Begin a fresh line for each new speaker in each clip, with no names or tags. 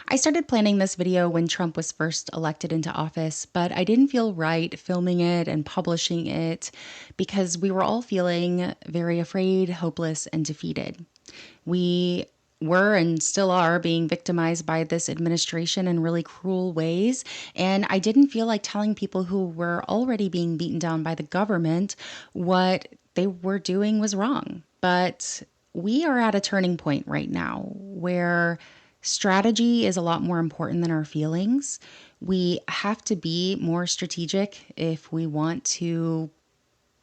I started planning this video when Trump was first elected into office, but I didn't feel right filming it and publishing it because we were all feeling very afraid, hopeless, and defeated. We were and still are being victimized by this administration in really cruel ways. And I didn't feel like telling people who were already being beaten down by the government what they were doing was wrong. But we are at a turning point right now where strategy is a lot more important than our feelings. We have to be more strategic if we want to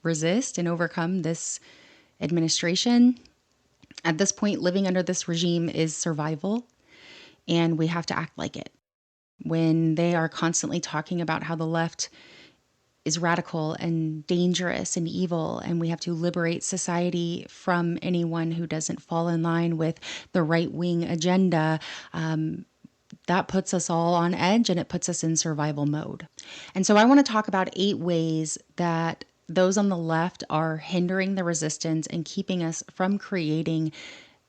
resist and overcome this administration. At this point, living under this regime is survival, and we have to act like it. When they are constantly talking about how the left is radical and dangerous and evil, and we have to liberate society from anyone who doesn't fall in line with the right-wing agenda, that puts us all on edge and it puts us in survival mode. And so I want to talk about 8 ways that those on the left are hindering the resistance and keeping us from creating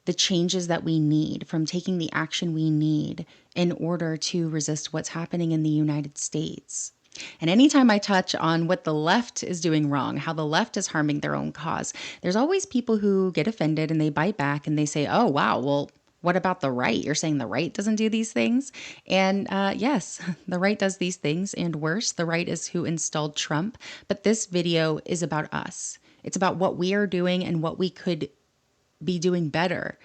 the changes that we need, from taking the action we need in order to resist what's happening in the United States. And anytime I touch on what the left is doing wrong, how the left is harming their own cause, there's always people who get offended and they bite back and they say, oh, wow, well, what about the right? You're saying the right doesn't do these things? And yes, the right does these things, and worse, the right is who installed Trump. But this video is about us. It's about what we are doing and what we could be doing better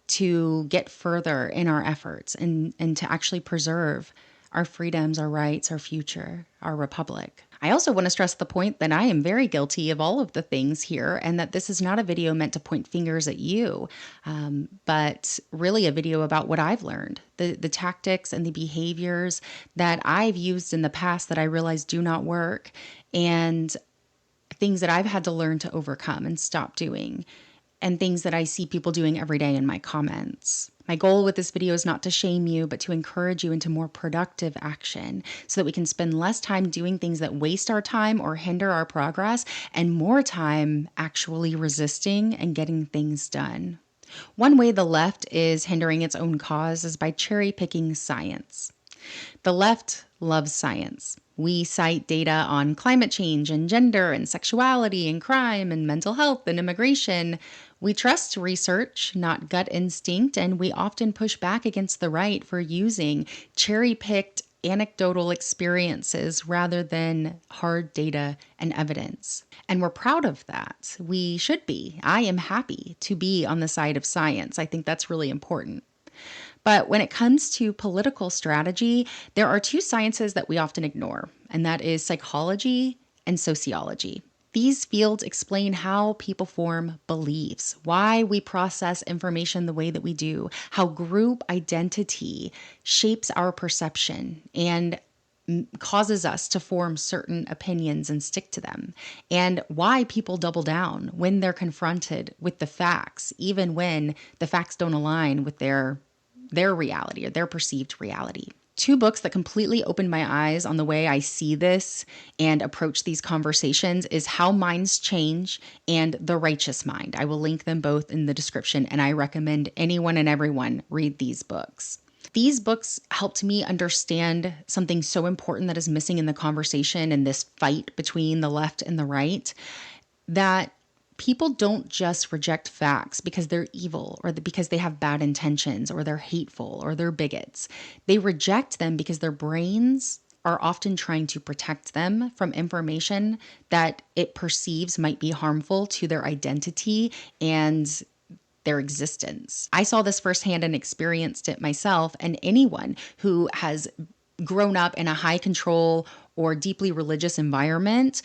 to get further in our efforts and to actually preserve our freedoms, our rights, our future, our republic. I also want to stress the point that I am very guilty of all of the things here, and that this is not a video meant to point fingers at you, but really a video about what I've learned, the tactics and the behaviors that I've used in the past that I realize do not work, and things that I've had to learn to overcome and stop doing, and things that I see people doing every day in my comments. My goal with this video is not to shame you, but to encourage you into more productive action so that we can spend less time doing things that waste our time or hinder our progress, and more time actually resisting and getting things done. One way the left is hindering its own cause is by cherry-picking science. The left loves science. We cite data on climate change and gender and sexuality and crime and mental health and immigration. We trust research, not gut instinct, and we often push back against the right for using cherry-picked anecdotal experiences rather than hard data and evidence. And we're proud of that. We should be. I am happy to be on the side of science. I think that's really important. But when it comes to political strategy, there are 2 sciences that we often ignore, and that is psychology and sociology. These fields explain how people form beliefs, why we process information the way that we do, how group identity shapes our perception and causes us to form certain opinions and stick to them, and why people double down when they're confronted with the facts, even when the facts don't align with their reality or their perceived reality. 2 books that completely opened my eyes on the way I see this and approach these conversations is How Minds Change and The Righteous Mind. I will link them both in the description, and I recommend anyone and everyone read these books. These books helped me understand something so important that is missing in the conversation in this fight between the left and the right, that people don't just reject facts because they're evil or because they have bad intentions or they're hateful or they're bigots. They reject them because their brains are often trying to protect them from information that it perceives might be harmful to their identity and their existence. I saw this firsthand and experienced it myself, and anyone who has grown up in a high control or deeply religious environment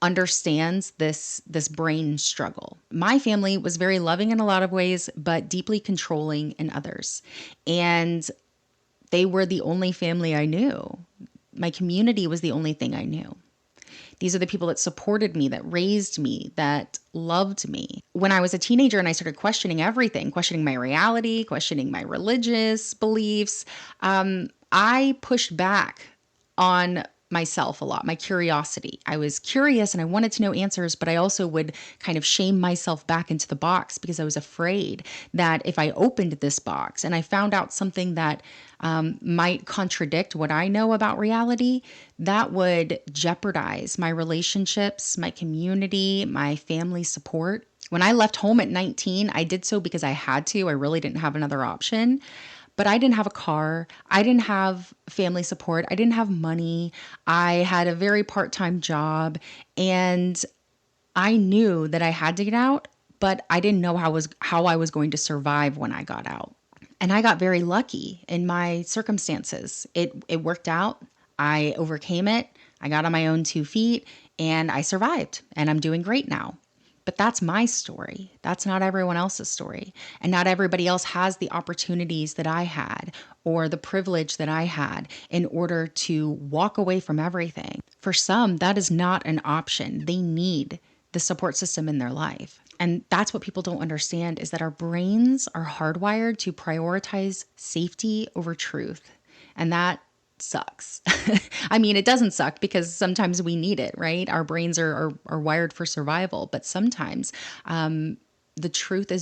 understands this brain struggle. My family was very loving in a lot of ways, but deeply controlling in others. And they were the only family I knew. My community was the only thing I knew. These are the people that supported me, that raised me, that loved me. When I was a teenager and I started questioning everything, questioning my reality, questioning my religious beliefs, I pushed back on myself a lot, my curiosity. I was curious and I wanted to know answers, but I also would kind of shame myself back into the box because I was afraid that if I opened this box and I found out something that might contradict what I know about reality, that would jeopardize my relationships, my community, my family support. When I left home at 19, I did so because I had to. I really didn't have another option. But I didn't have a car. I didn't have family support. I didn't have money. I had a very part-time job. And I knew that I had to get out, but I didn't know how I was going to survive when I got out. And I got very lucky in my circumstances. It worked out. I overcame it. I got on my own 2 feet and I survived, and I'm doing great now. But that's my story. That's not everyone else's story. And not everybody else has the opportunities that I had or the privilege that I had in order to walk away from everything. For some, that is not an option. They need the support system in their life. And that's what people don't understand, is that our brains are hardwired to prioritize safety over truth. And that sucks. I mean, it doesn't suck because sometimes we need it, right? Our brains are wired for survival, but sometimes the truth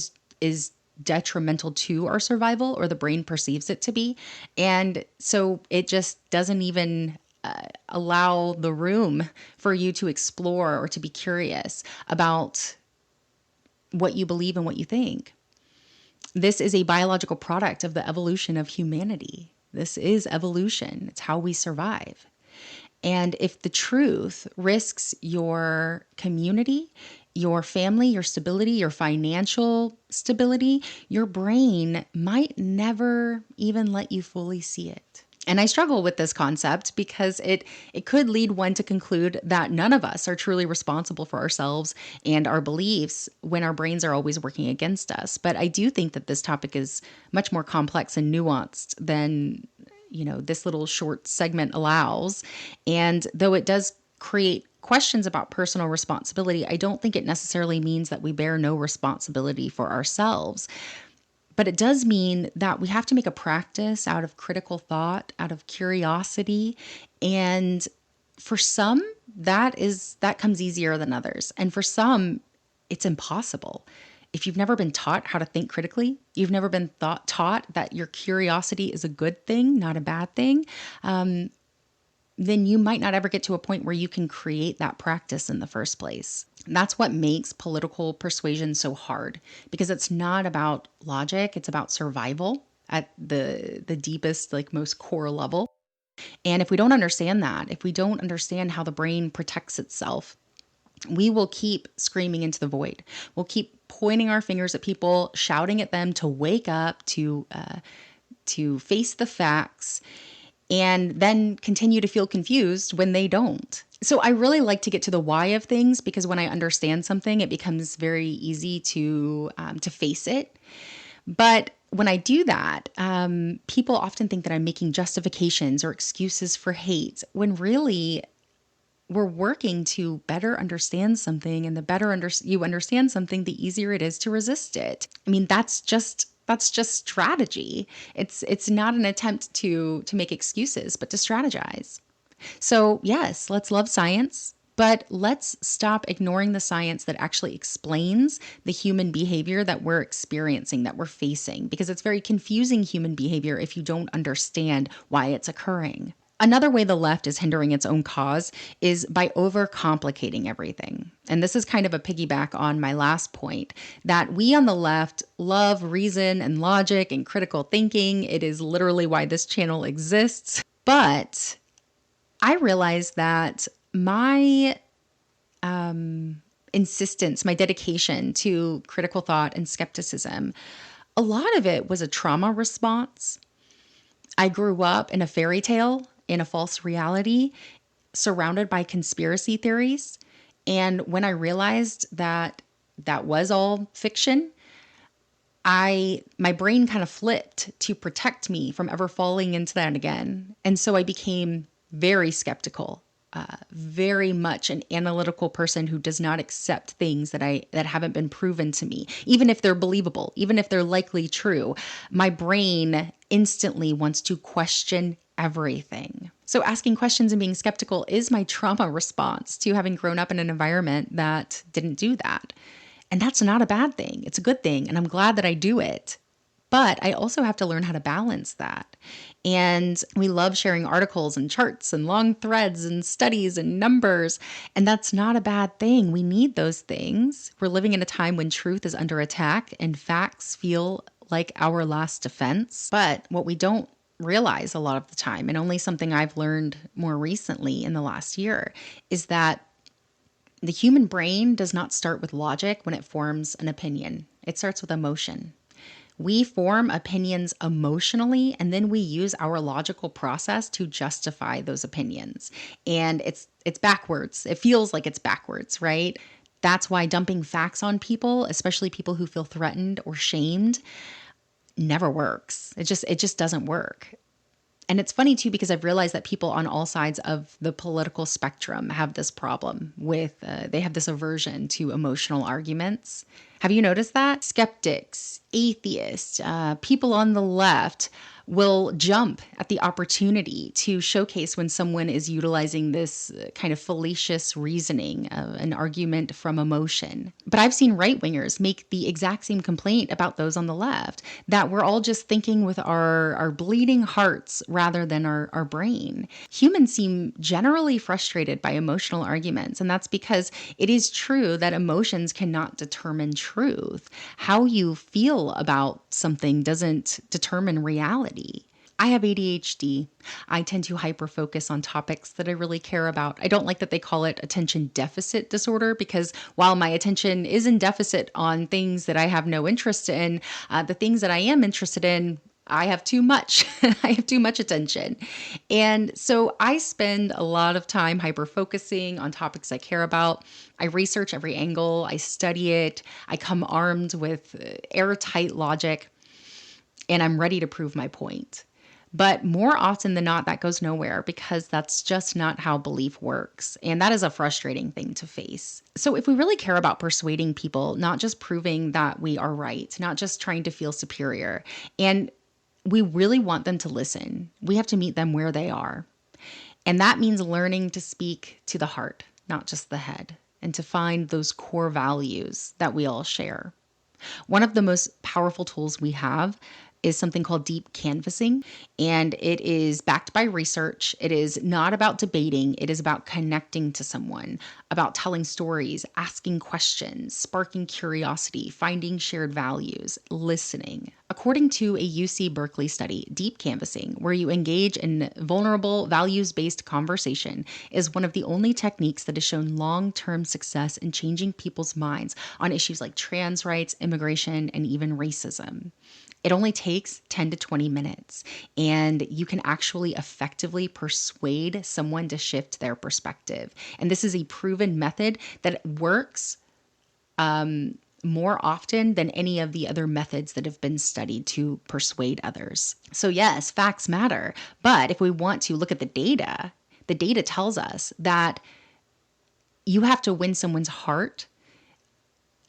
is detrimental to our survival, or the brain perceives it to be. And so it just doesn't even allow the room for you to explore or to be curious about what you believe and what you think. This is a biological product of the evolution of humanity. This is evolution. It's how we survive. And if the truth risks your community, your family, your stability, your financial stability, your brain might never even let you fully see it. And I struggle with this concept because it could lead one to conclude that none of us are truly responsible for ourselves and our beliefs when our brains are always working against us. But I do think that this topic is much more complex and nuanced than, this little short segment allows. And though it does create questions about personal responsibility, I don't think it necessarily means that we bear no responsibility for ourselves. But it does mean that we have to make a practice out of critical thought, out of curiosity. And for some, that comes easier than others. And for some, it's impossible. If you've never been taught how to think critically, you've never been taught that your curiosity is a good thing, not a bad thing, then you might not ever get to a point where you can create that practice in the first place. That's what makes political persuasion so hard, because it's not about logic. It's about survival at the deepest, most core level. And if we don't understand that, if we don't understand how the brain protects itself, we will keep screaming into the void. We'll keep pointing our fingers at people, shouting at them to wake up, to face the facts, and then continue to feel confused when they don't. So I really like to get to the why of things, because when I understand something, it becomes very easy to face it. But when I do that, people often think that I'm making justifications or excuses for hate, when really we're working to better understand something, and the better you understand something, the easier it is to resist it. I mean, that's just strategy. It's not an attempt to make excuses, but to strategize. So yes, let's love science, but let's stop ignoring the science that actually explains the human behavior that we're experiencing, that we're facing, because it's very confusing human behavior if you don't understand why it's occurring. Another way the left is hindering its own cause is by overcomplicating everything. And this is kind of a piggyback on my last point, that we on the left love reason and logic and critical thinking. It is literally why this channel exists. But I realized that my insistence, my dedication to critical thought and skepticism, a lot of it was a trauma response. I grew up in a fairy tale, in a false reality, surrounded by conspiracy theories. And when I realized that that was all fiction, my brain kind of flipped to protect me from ever falling into that again. And so I became very skeptical, very much an analytical person who does not accept things that haven't been proven to me, even if they're believable, even if they're likely true. My brain instantly wants to question everything. So asking questions and being skeptical is my trauma response to having grown up in an environment that didn't do that. And that's not a bad thing. It's a good thing. And I'm glad that I do it. But I also have to learn how to balance that. And we love sharing articles and charts and long threads and studies and numbers. And that's not a bad thing. We need those things. We're living in a time when truth is under attack and facts feel like our last defense. But what we don't realize a lot of the time, and only something I've learned more recently in the last year, is that the human brain does not start with logic when it forms an opinion. It starts with emotion. We form opinions emotionally, and then we use our logical process to justify those opinions. And it's backwards. It feels like it's backwards, right? That's why dumping facts on people, especially people who feel threatened or shamed, never works. It just doesn't work. And it's funny too, because I've realized that people on all sides of the political spectrum have this problem with, they have this aversion to emotional arguments. Have you noticed that? Skeptics, atheists, people on the left will jump at the opportunity to showcase when someone is utilizing this kind of fallacious reasoning, an argument from emotion. But I've seen right-wingers make the exact same complaint about those on the left, that we're all just thinking with our bleeding hearts rather than our brain. Humans seem generally frustrated by emotional arguments, and that's because it is true that emotions cannot determine truth. How you feel about something doesn't determine reality. I have ADHD. I tend to hyper-focus on topics that I really care about. I don't like that they call it attention deficit disorder, because while my attention is in deficit on things that I have no interest in, the things that I am interested in, I have too much. I have too much attention. And so I spend a lot of time hyper-focusing on topics I care about. I research every angle. I study it. I come armed with airtight logic, and I'm ready to prove my point. But more often than not, that goes nowhere, because that's just not how belief works. And that is a frustrating thing to face. So if we really care about persuading people, not just proving that we are right, not just trying to feel superior, and we really want them to listen, we have to meet them where they are. And that means learning to speak to the heart, not just the head, and to find those core values that we all share. One of the most powerful tools we have is something called deep canvassing, and it is backed by research. It is not about debating. It is about connecting to someone, about telling stories, asking questions, sparking curiosity, finding shared values, listening. According to a UC Berkeley study, deep canvassing, where you engage in vulnerable, values-based conversation, is one of the only techniques that has shown long-term success in changing people's minds on issues like trans rights, immigration, and even racism. It only takes 10 to 20 minutes, and you can actually effectively persuade someone to shift their perspective. And this is a proven method that works more often than any of the other methods that have been studied to persuade others. So yes, facts matter. But if we want to look at the data tells us that you have to win someone's heart,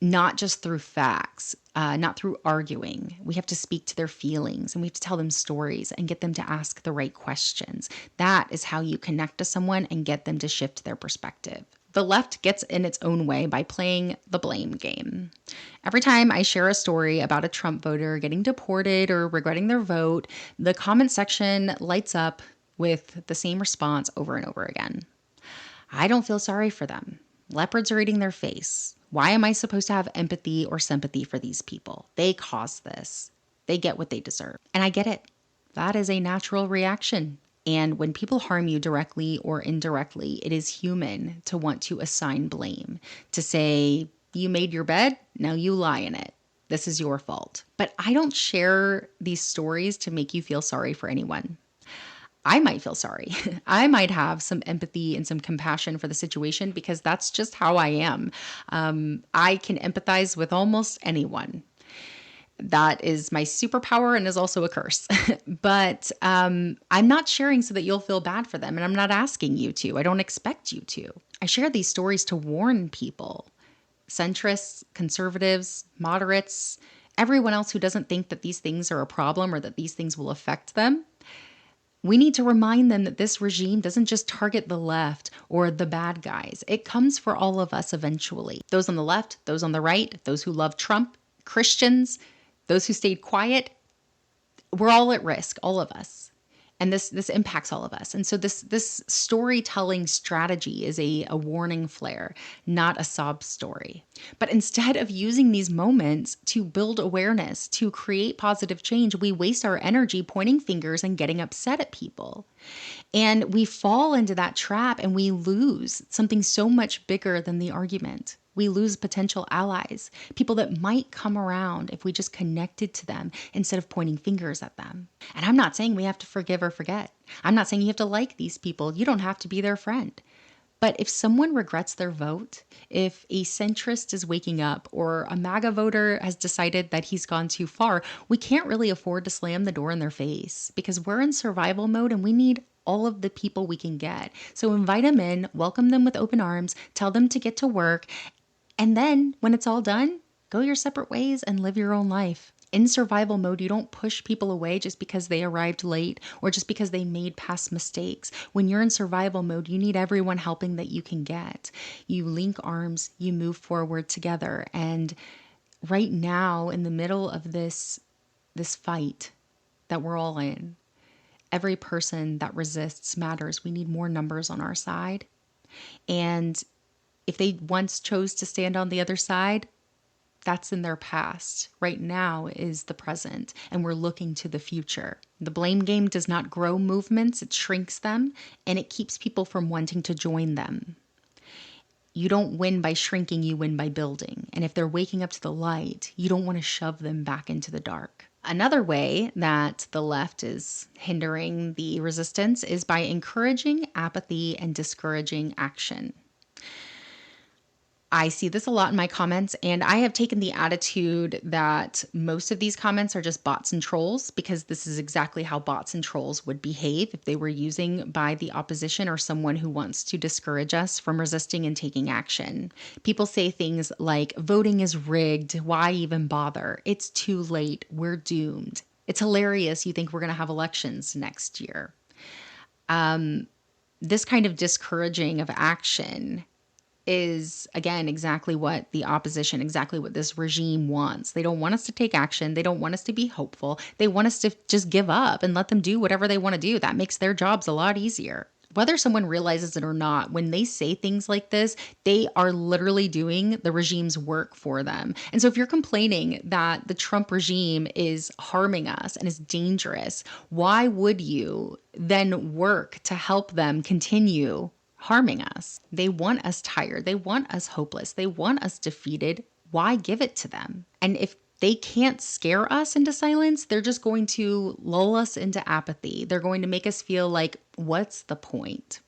not just through facts, not through arguing. We have to speak to their feelings, and we have to tell them stories and get them to ask the right questions. That is how you connect to someone and get them to shift their perspective. The left gets in its own way by playing the blame game. Every time I share a story about a Trump voter getting deported or regretting their vote, the comment section lights up with the same response over and over again. I don't feel sorry for them. Leopards are eating their face. Why am I supposed to have empathy or sympathy for these people? They caused this. They get what they deserve. And I get it. That is a natural reaction. And when people harm you directly or indirectly, it is human to want to assign blame, to say, you made your bed, now you lie in it. This is your fault. But I don't share these stories to make you feel sorry for anyone. I might feel sorry. I might have some empathy and some compassion for the situation, because that's just how I am. I can empathize with almost anyone. That is my superpower and is also a curse. But I'm not sharing so that you'll feel bad for them, and I'm not asking you to. I don't expect you to. I share these stories to warn people, centrists, conservatives, moderates, everyone else who doesn't think that these things are a problem or that these things will affect them. We need to remind them that this regime doesn't just target the left or the bad guys. It comes for all of us eventually. Those on the left, those on the right, those who love Trump, Christians, those who stayed quiet, we're all at risk, all of us. And this impacts all of us. And so this storytelling strategy is a warning flare, not a sob story. But instead of using these moments to build awareness, to create positive change, we waste our energy pointing fingers and getting upset at people. And we fall into that trap and we lose something so much bigger than the argument. We lose potential allies, people that might come around if we just connected to them instead of pointing fingers at them. And I'm not saying we have to forgive or forget. I'm not saying you have to like these people. You don't have to be their friend. But if someone regrets their vote, if a centrist is waking up or a MAGA voter has decided that he's gone too far, we can't really afford to slam the door in their face because we're in survival mode and we need all of the people we can get. So invite them in, welcome them with open arms, tell them to get to work. And then when it's all done, go your separate ways and live your own life. In survival mode, you don't push people away just because they arrived late or just because they made past mistakes. When you're in survival mode, you need everyone helping that you can get. You link arms, you move forward together. And right now, in the middle of this fight that we're all in, every person that resists matters. We need more numbers on our side. And if they once chose to stand on the other side, that's in their past. Right now is the present, and we're looking to the future. The blame game does not grow movements, it shrinks them, and it keeps people from wanting to join them. You don't win by shrinking, you win by building. And if they're waking up to the light, you don't want to shove them back into the dark. Another way that the left is hindering the resistance is by encouraging apathy and discouraging action. I see this a lot in my comments, and I have taken the attitude that most of these comments are just bots and trolls because this is exactly how bots and trolls would behave if they were using by the opposition or someone who wants to discourage us from resisting and taking action. People say things like, voting is rigged, why even bother? It's too late, we're doomed. It's hilarious you think we're going to have elections next year. This kind of discouraging of action is, again, exactly what the opposition, exactly what this regime wants. They don't want us to take action. They don't want us to be hopeful. They want us to just give up and let them do whatever they want to do. That makes their jobs a lot easier. Whether someone realizes it or not, when they say things like this, they are literally doing the regime's work for them. And so if you're complaining that the Trump regime is harming us and is dangerous, why would you then work to help them continue harming us? They want us tired. They want us hopeless. They want us defeated. Why give it to them? And if they can't scare us into silence, they're just going to lull us into apathy. They're going to make us feel like, what's the point?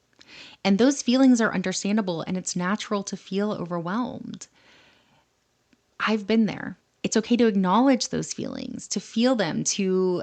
And those feelings are understandable, and it's natural to feel overwhelmed. I've been there. It's okay to acknowledge those feelings, to feel them, to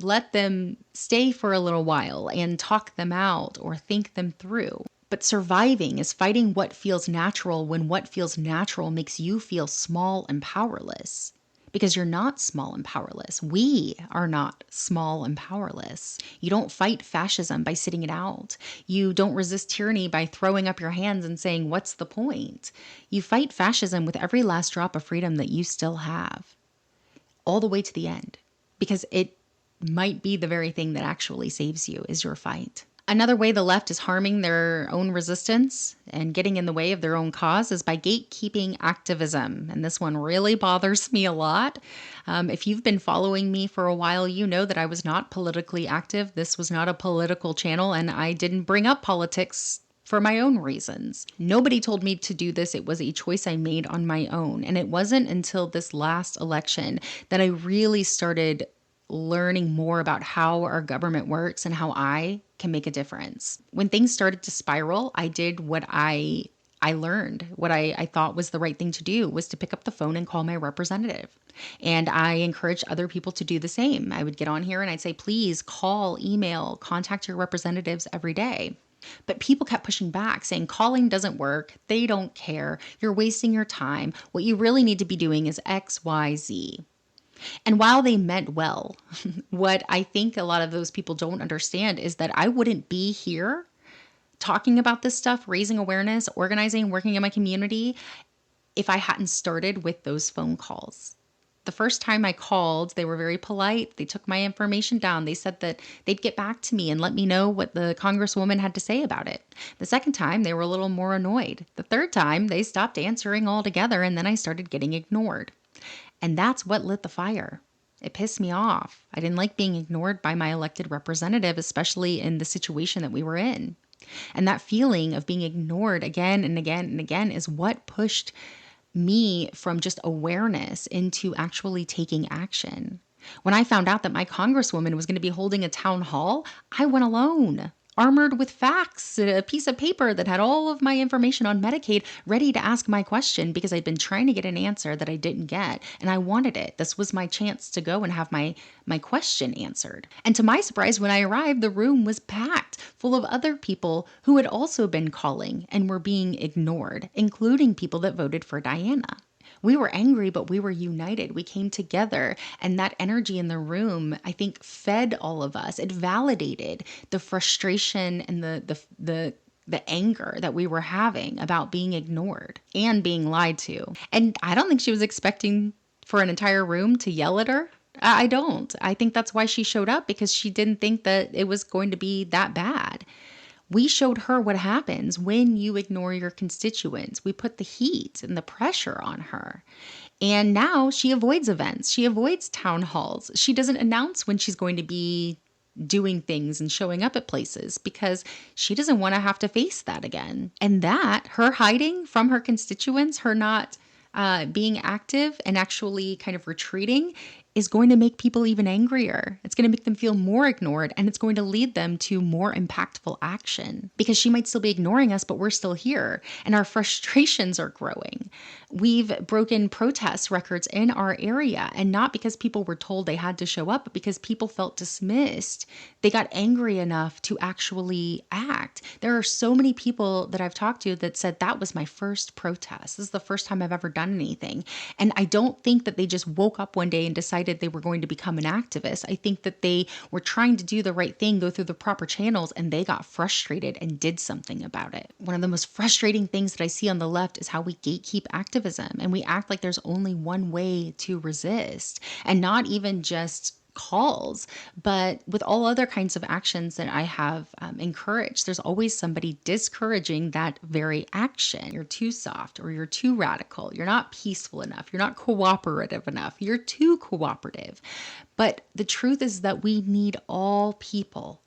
let them stay for a little while and talk them out or think them through. But surviving is fighting what feels natural when what feels natural makes you feel small and powerless. Because you're not small and powerless. We are not small and powerless. You don't fight fascism by sitting it out. You don't resist tyranny by throwing up your hands and saying, what's the point? You fight fascism with every last drop of freedom that you still have, all the way to the end. Because it might be the very thing that actually saves you is your fight. Another way the left is harming their own resistance and getting in the way of their own cause is by gatekeeping activism. And this one really bothers me a lot. If you've been following me for a while, you know that I was not politically active. This was not a political channel, and I didn't bring up politics for my own reasons. Nobody told me to do this. It was a choice I made on my own. And it wasn't until this last election that I really started learning more about how our government works and how I can make a difference. When things started to spiral, I did what I learned, what I thought was the right thing to do, was to pick up the phone and call my representative. And I encouraged other people to do the same. I would get on here and I'd say, please call, email, contact your representatives every day. But people kept pushing back, saying calling doesn't work. They don't care. You're wasting your time. What you really need to be doing is X, Y, Z. And while they meant well, what I think a lot of those people don't understand is that I wouldn't be here talking about this stuff, raising awareness, organizing, working in my community, if I hadn't started with those phone calls. The first time I called, they were very polite. They took my information down. They said that they'd get back to me and let me know what the congresswoman had to say about it. The second time, they were a little more annoyed. The third time, they stopped answering altogether, and then I started getting ignored. And that's what lit the fire. It pissed me off. I didn't like being ignored by my elected representative, especially in the situation that we were in. And that feeling of being ignored again and again and again is what pushed me from just awareness into actually taking action. When I found out that my congresswoman was going to be holding a town hall, I went alone, armored with facts, a piece of paper that had all of my information on Medicaid, ready to ask my question because I'd been trying to get an answer that I didn't get, and I wanted it. This was my chance to go and have my question answered. And to my surprise, when I arrived, the room was packed, full of other people who had also been calling and were being ignored, including people that voted for Diana. We were angry, but we were united. We came together, and that energy in the room, I think, fed all of us. It validated the frustration and the anger that we were having about being ignored and being lied to. And I don't think she was expecting for an entire room to yell at her. I don't. I think that's why she showed up, because she didn't think that it was going to be that bad. We showed her what happens when you ignore your constituents. We put the heat and the pressure on her. And now she avoids events. She avoids town halls. She doesn't announce when she's going to be doing things and showing up at places because she doesn't want to have to face that again. And that, her hiding from her constituents, her not being active and actually kind of retreating, is going to make people even angrier. It's going to make them feel more ignored, and it's going to lead them to more impactful action, because she might still be ignoring us, but we're still here and our frustrations are growing. We've broken protest records in our area, and not because people were told they had to show up, but because people felt dismissed. They got angry enough to actually act. There are so many people that I've talked to that said that was my first protest. This is the first time I've ever done anything. And I don't think that they just woke up one day and decided they were going to become an activist. I think that they were trying to do the right thing, go through the proper channels, and they got frustrated and did something about it. One of the most frustrating things that I see on the left is how we gatekeep activism, and we act like there's only one way to resist, and not even just calls, but with all other kinds of actions that I have encouraged, there's always somebody discouraging that very action. You're too soft, or you're too radical. You're not peaceful enough. You're not cooperative enough. You're too cooperative. But the truth is that we need all people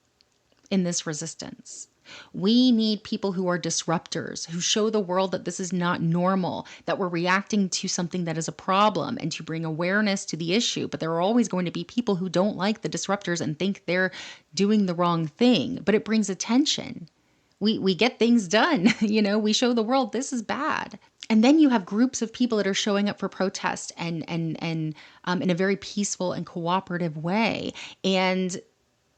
in this resistance. We need people who are disruptors, who show the world that this is not normal, that we're reacting to something that is a problem, and to bring awareness to the issue. But there are always going to be people who don't like the disruptors and think they're doing the wrong thing, but it brings attention. We get things done, we show the world this is bad. And then you have groups of people that are showing up for protest and in a very peaceful and cooperative way. And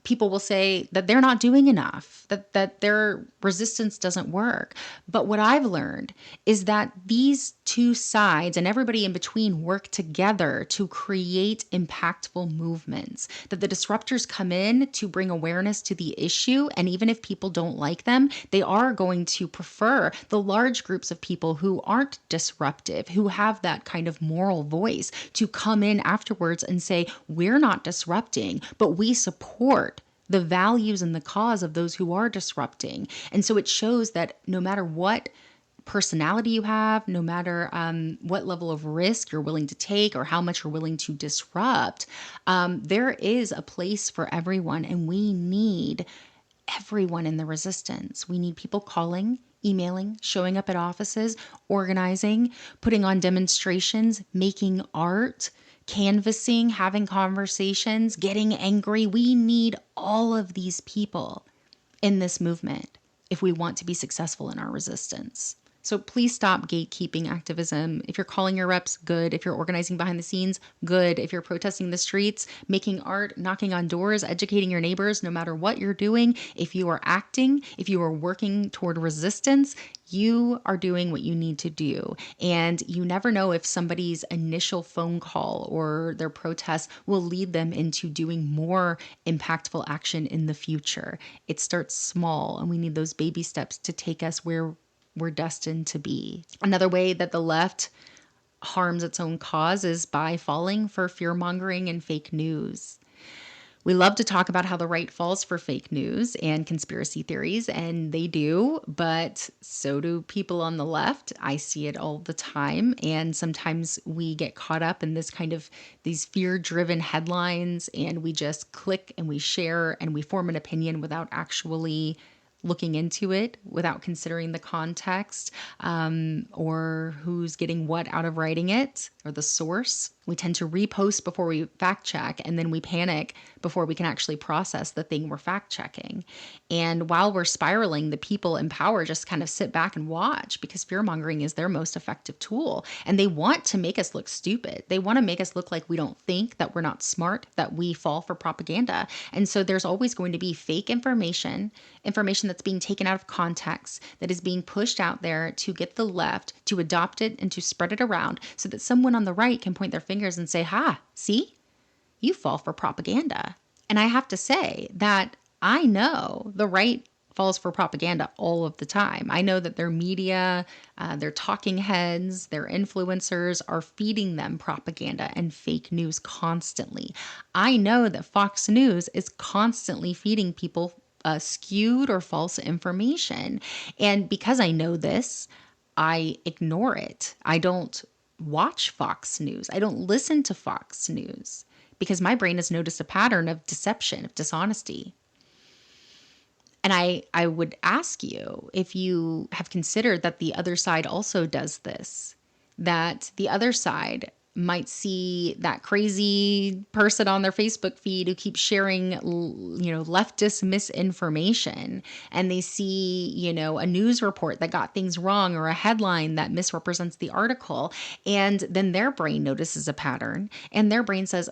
people will say that they're not doing enough, that their resistance doesn't work. But what I've learned is that these two sides and everybody in between work together to create impactful movements, that the disruptors come in to bring awareness to the issue. And even if people don't like them, they are going to prefer the large groups of people who aren't disruptive, who have that kind of moral voice, to come in afterwards and say, we're not disrupting, but we support the values and the cause of those who are disrupting. And so it shows that no matter what personality you have, no matter what level of risk you're willing to take or how much you're willing to disrupt, there is a place for everyone. And we need everyone in the resistance. We need people calling, emailing, showing up at offices, organizing, putting on demonstrations, making art, canvassing, having conversations, getting angry. We need all of these people in this movement if we want to be successful in our resistance. So please stop gatekeeping activism. If you're calling your reps, good. If you're organizing behind the scenes, good. If you're protesting the streets, making art, knocking on doors, educating your neighbors, no matter what you're doing, if you are acting, if you are working toward resistance, you are doing what you need to do. And you never know if somebody's initial phone call or their protest will lead them into doing more impactful action in the future. It starts small, and we need those baby steps to take us where we're destined to be. Another way that the left harms its own cause is by falling for fear-mongering and fake news. We love to talk about how the right falls for fake news and conspiracy theories, and they do, but so do people on the left. I see it all the time, and sometimes we get caught up in this kind of these fear-driven headlines, and we just click and we share and we form an opinion without actually looking into it, without considering the context, or who's getting what out of writing it, or the source. We tend to repost before we fact check, and then we panic before we can actually process the thing we're fact checking. And while we're spiraling, the people in power just kind of sit back and watch, because fear mongering is their most effective tool. And they want to make us look stupid. They want to make us look like we don't think, that we're not smart, that we fall for propaganda. And so there's always going to be fake information that's being taken out of context, that is being pushed out there to get the left to adopt it and to spread it around so that someone on the right can point their fingers and say, ha, see, you fall for propaganda. And I have to say that I know the right falls for propaganda all of the time. I know that their media, their talking heads, their influencers are feeding them propaganda and fake news constantly. I know that Fox News is constantly feeding people skewed or false information. And because I know this, I ignore it. I don't watch Fox News. I don't listen to Fox News because my brain has noticed a pattern of deception, of dishonesty. And I would ask you if you have considered that the other side also does this, that the other side might see that crazy person on their Facebook feed who keeps sharing, leftist misinformation, and they see, a news report that got things wrong or a headline that misrepresents the article. And then their brain notices a pattern and their brain says,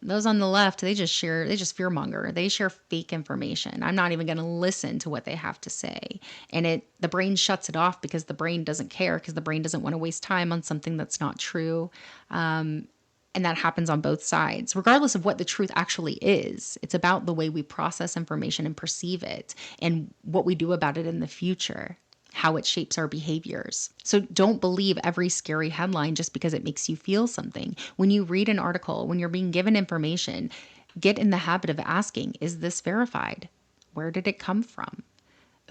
those on the left, they just fearmonger. They share fake information. I'm not even going to listen to what they have to say. And the brain shuts it off because the brain doesn't care, because the brain doesn't want to waste time on something that's not true. And that happens on both sides, regardless of what the truth actually is. It's about the way we process information and perceive it, and what we do about it in the future, how it shapes our behaviors. So don't believe every scary headline just because it makes you feel something. When you read an article, when you're being given information, get in the habit of asking, is this verified? Where did it come from?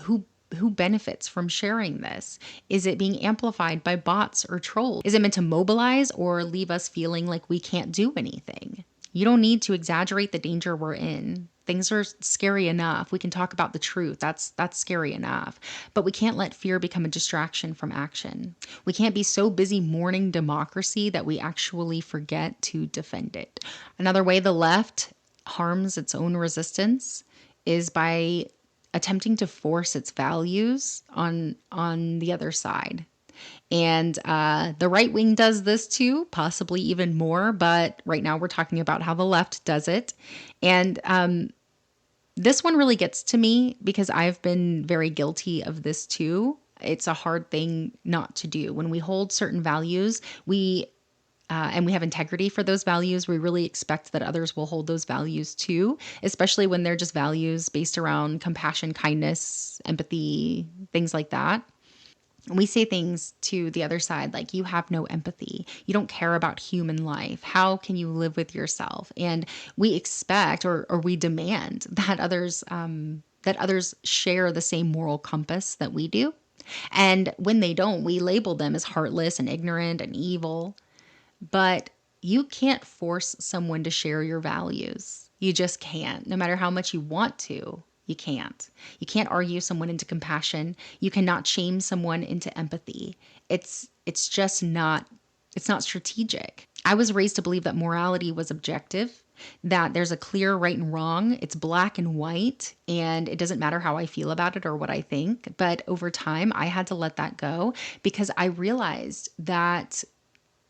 Who benefits from sharing this? Is it being amplified by bots or trolls? Is it meant to mobilize or leave us feeling like we can't do anything? You don't need to exaggerate the danger we're in. Things are scary enough. We can talk about the truth. That's scary enough. But we can't let fear become a distraction from action. We can't be so busy mourning democracy that we actually forget to defend it. Another way the left harms its own resistance is by attempting to force its values on the other side. And the right wing does this too, possibly even more. But right now we're talking about how the left does it. And this one really gets to me because I've been very guilty of this too. It's a hard thing not to do. When we hold certain values, and we have integrity for those values, we really expect that others will hold those values too, especially when they're just values based around compassion, kindness, empathy, things like that. We say things to the other side like, you have no empathy. You don't care about human life. How can you live with yourself? And we expect or we demand that others share the same moral compass that we do. And when they don't, we label them as heartless and ignorant and evil. But you can't force someone to share your values. You just can't. No matter how much you want to, you can't. You can't argue someone into compassion. You cannot shame someone into empathy. It's just not, it's not strategic. I was raised to believe that morality was objective, that there's a clear right and wrong. It's black and white, and it doesn't matter how I feel about it or what I think. But over time, I had to let that go because I realized that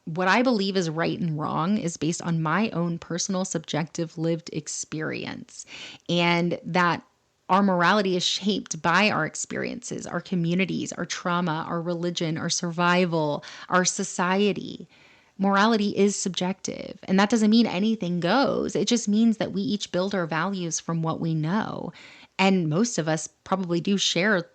what I believe is right and wrong is based on my own personal, subjective, lived experience. And that our morality is shaped by our experiences, our communities, our trauma, our religion, our survival, our society. Morality is subjective, and that doesn't mean anything goes. It just means that we each build our values from what we know. And most of us probably do share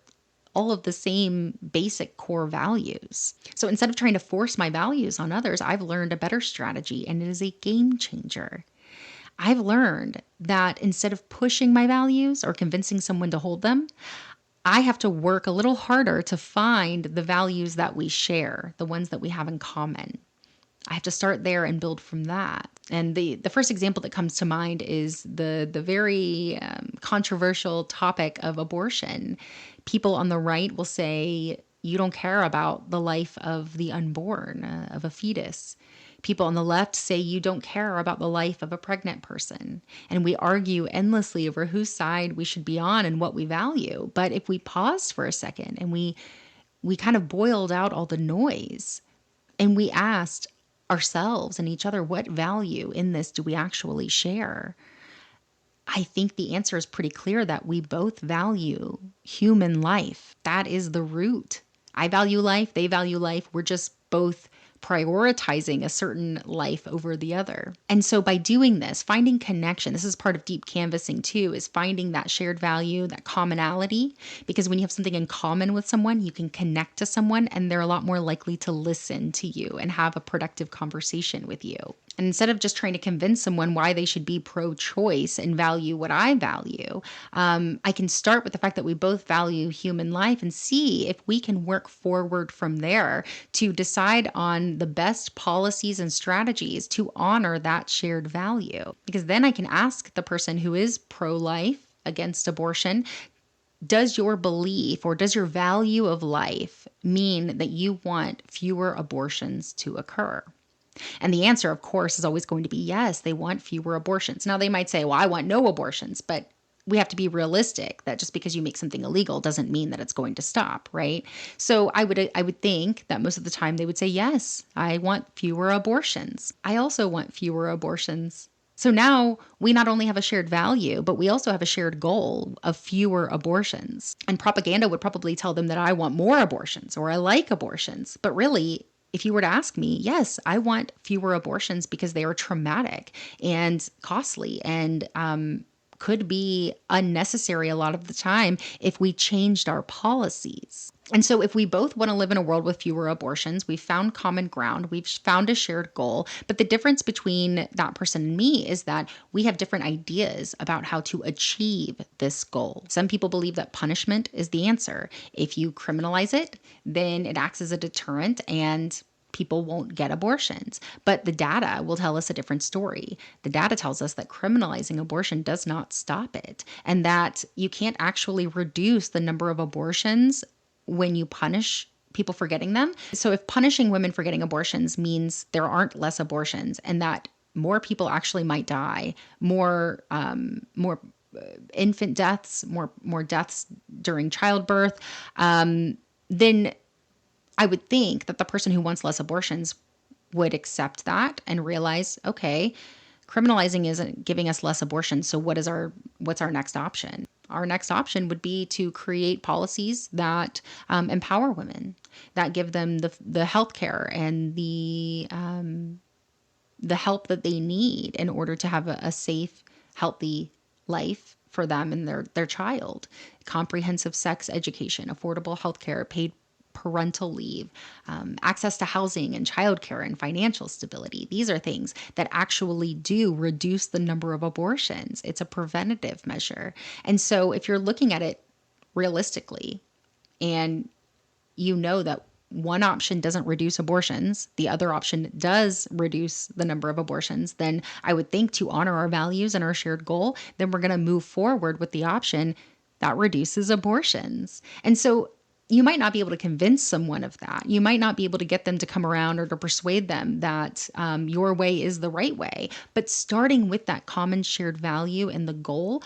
all of the same basic core values. So instead of trying to force my values on others, I've learned a better strategy, and it is a game changer. I've learned that instead of pushing my values or convincing someone to hold them, I have to work a little harder to find the values that we share, the ones that we have in common. I have to start there and build from that. And the first example that comes to mind is the very controversial topic of abortion. People on the right will say, you don't care about the life of the unborn, of a fetus. People on the left say you don't care about the life of a pregnant person. And we argue endlessly over whose side we should be on and what we value. But if we paused for a second and we kind of boiled out all the noise and we asked ourselves and each other, what value in this do we actually share? I think the answer is pretty clear that we both value human life. That is the root. I value life, they value life. We're just both prioritizing a certain life over the other. And so by doing this, finding connection, this is part of deep canvassing too, is finding that shared value, that commonality, because when you have something in common with someone, you can connect to someone and they're a lot more likely to listen to you and have a productive conversation with you. And instead of just trying to convince someone why they should be pro-choice and value what I value, I can start with the fact that we both value human life and see if we can work forward from there to decide on the best policies and strategies to honor that shared value. Because then I can ask the person who is pro-life against abortion, does your belief or does your value of life mean that you want fewer abortions to occur? And the answer, of course, is always going to be yes, they want fewer abortions. Now, they might say, well, I want no abortions, but we have to be realistic that just because you make something illegal doesn't mean that it's going to stop, right? So I would think that most of the time they would say, yes, I want fewer abortions. I also want fewer abortions. So now we not only have a shared value, but we also have a shared goal of fewer abortions. And propaganda would probably tell them that I want more abortions or I like abortions. But really, if you were to ask me, yes, I want fewer abortions because they are traumatic and costly and could be unnecessary a lot of the time if we changed our policies. And so if we both want to live in a world with fewer abortions, we've found common ground, we've found a shared goal. But the difference between that person and me is that we have different ideas about how to achieve this goal. Some people believe that punishment is the answer. If you criminalize it, then it acts as a deterrent and people won't get abortions. But the data will tell us a different story. The data tells us that criminalizing abortion does not stop it, and that you can't actually reduce the number of abortions when you punish people for getting them. So if punishing women for getting abortions means there aren't less abortions and that more people actually might die, more infant deaths, more deaths during childbirth, then I would think that the person who wants less abortions would accept that and realize, okay, criminalizing isn't giving us less abortions. So what's our next option? Our next option would be to create policies that empower women, that give them the health care and the help that they need in order to have a safe, healthy life for them and their child. Comprehensive sex education, affordable health care, paid parental leave, access to housing and childcare and financial stability. These are things that actually do reduce the number of abortions. It's a preventative measure. And so if you're looking at it realistically and you know that one option doesn't reduce abortions, the other option does reduce the number of abortions, then I would think to honor our values and our shared goal, then we're going to move forward with the option that reduces abortions. And so you might not be able to convince someone of that. You might not be able to get them to come around or to persuade them that your way is the right way. But starting with that common shared value and the goal,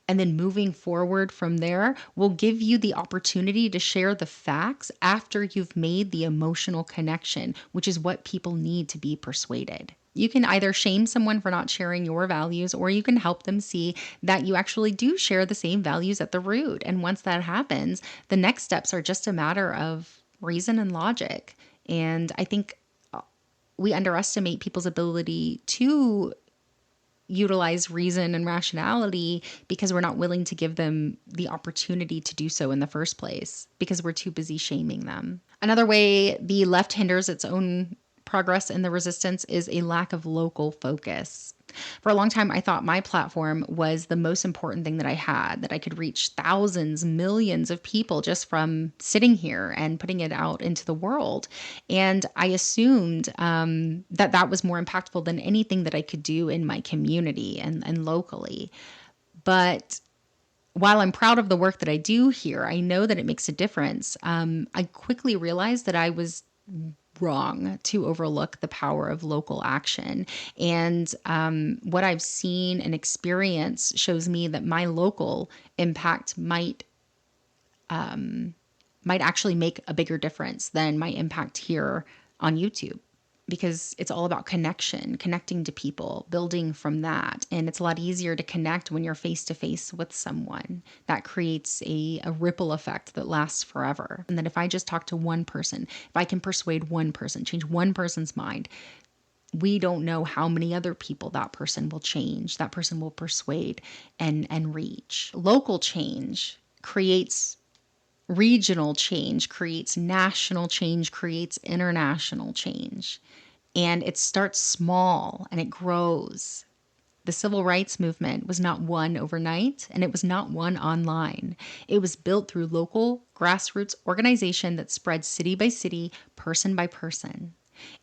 and then moving forward from there, will give you the opportunity to share the facts after you've made the emotional connection, which is what people need to be persuaded. You can either shame someone for not sharing your values, or you can help them see that you actually do share the same values at the root. And once that happens, the next steps are just a matter of reason and logic. And I think we underestimate people's ability to utilize reason and rationality because we're not willing to give them the opportunity to do so in the first place, because we're too busy shaming them. Another way the left hinders its own progress in the resistance is a lack of local focus. For a long time, I thought my platform was the most important thing that I had, that I could reach thousands, millions of people just from sitting here and putting it out into the world. And I assumed that that was more impactful than anything that I could do in my community and locally. But while I'm proud of the work that I do here, I know that it makes a difference. I quickly realized that I was wrong to overlook the power of local action. And what I've seen and experienced shows me that my local impact might actually make a bigger difference than my impact here on YouTube, because it's all about connection, connecting to people, building from that. And it's a lot easier to connect when you're face to face with someone. That creates a ripple effect that lasts forever. And that if I just talk to one person, if I can persuade one person, change one person's mind, we don't know how many other people that person will change, that person will persuade and reach. Local change creates regional change, creates national change, creates international change. And it starts small and it grows. The civil rights movement was not won overnight, and it was not won online. It was built through local grassroots organization that spread city by city, person by person.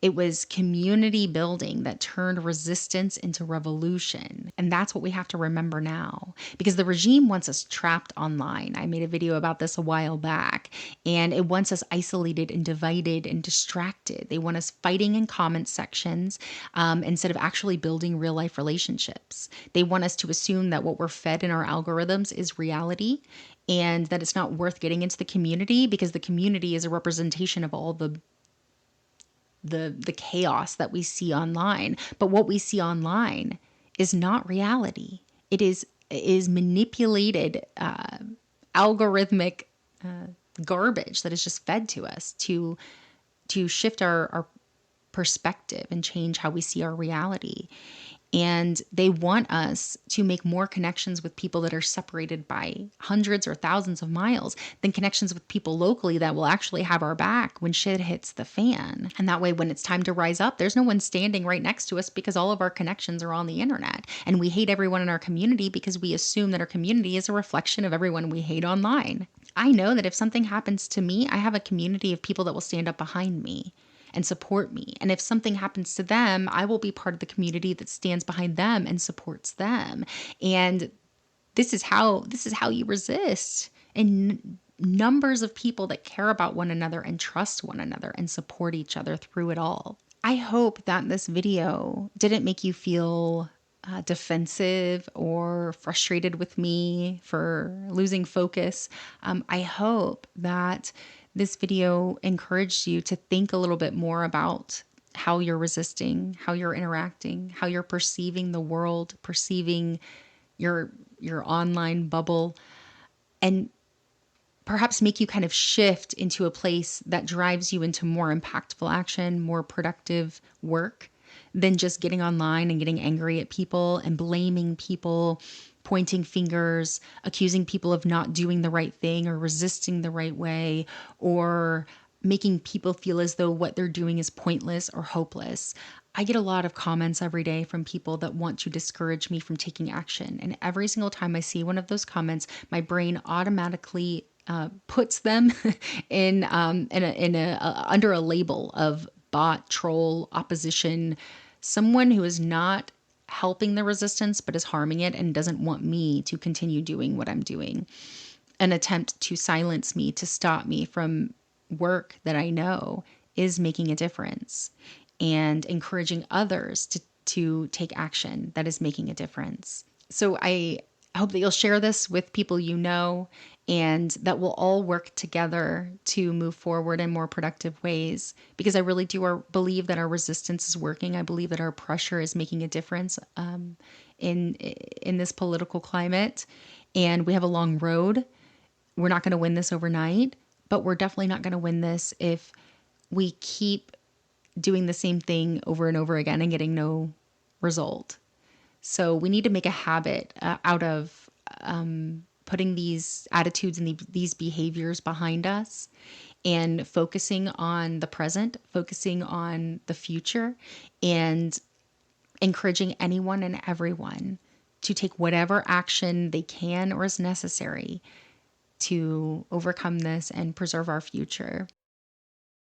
It was community building that turned resistance into revolution. And that's what we have to remember now, because the regime wants us trapped online. I made a video about this a while back, and it wants us isolated and divided and distracted. They want us fighting in comment sections instead of actually building real life relationships. They want us to assume that what we're fed in our algorithms is reality, and that it's not worth getting into the community because the community is a representation of all the chaos that we see online. But what we see online is not reality. It is manipulated, algorithmic garbage that is just fed to us to shift our perspective and change how we see our reality. And they want us to make more connections with people that are separated by hundreds or thousands of miles than connections with people locally that will actually have our back when shit hits the fan. And that way, when it's time to rise up, there's no one standing right next to us because all of our connections are on the internet. And we hate everyone in our community because we assume that our community is a reflection of everyone we hate online. I know that if something happens to me, I have a community of people that will stand up behind me and support me. And if something happens to them, I will be part of the community that stands behind them and supports them. And this is how you resist. And numbers of people that care about one another and trust one another and support each other through it all. I hope that this video didn't make you feel defensive or frustrated with me for losing focus. I hope that this video encouraged you to think a little bit more about how you're resisting, how you're interacting, how you're perceiving the world, perceiving your online bubble, and perhaps make you kind of shift into a place that drives you into more impactful action, more productive work than just getting online and getting angry at people and blaming people, pointing fingers, accusing people of not doing the right thing or resisting the right way, or making people feel as though what they're doing is pointless or hopeless. I get a lot of comments every day from people that want to discourage me from taking action. And every single time I see one of those comments, my brain automatically puts them in under a label of bot, troll, opposition, someone who is not helping the resistance but is harming it and doesn't want me to continue doing what I'm doing. an attempt to silence me, to stop me from work that I know is making a difference, and encouraging others to take action that is making a difference. So I hope that you'll share this with people you know, and that we'll all work together to move forward in more productive ways, because I really do believe that our resistance is working. I believe that our pressure is making a difference in this political climate, and we have a long road. We're not going to win this overnight, but we're definitely not going to win this if we keep doing the same thing over and over again and getting no result. So we need to make a habit out of putting these attitudes and these behaviors behind us, and focusing on the present, focusing on the future, and encouraging anyone and everyone to take whatever action they can or is necessary to overcome this and preserve our future.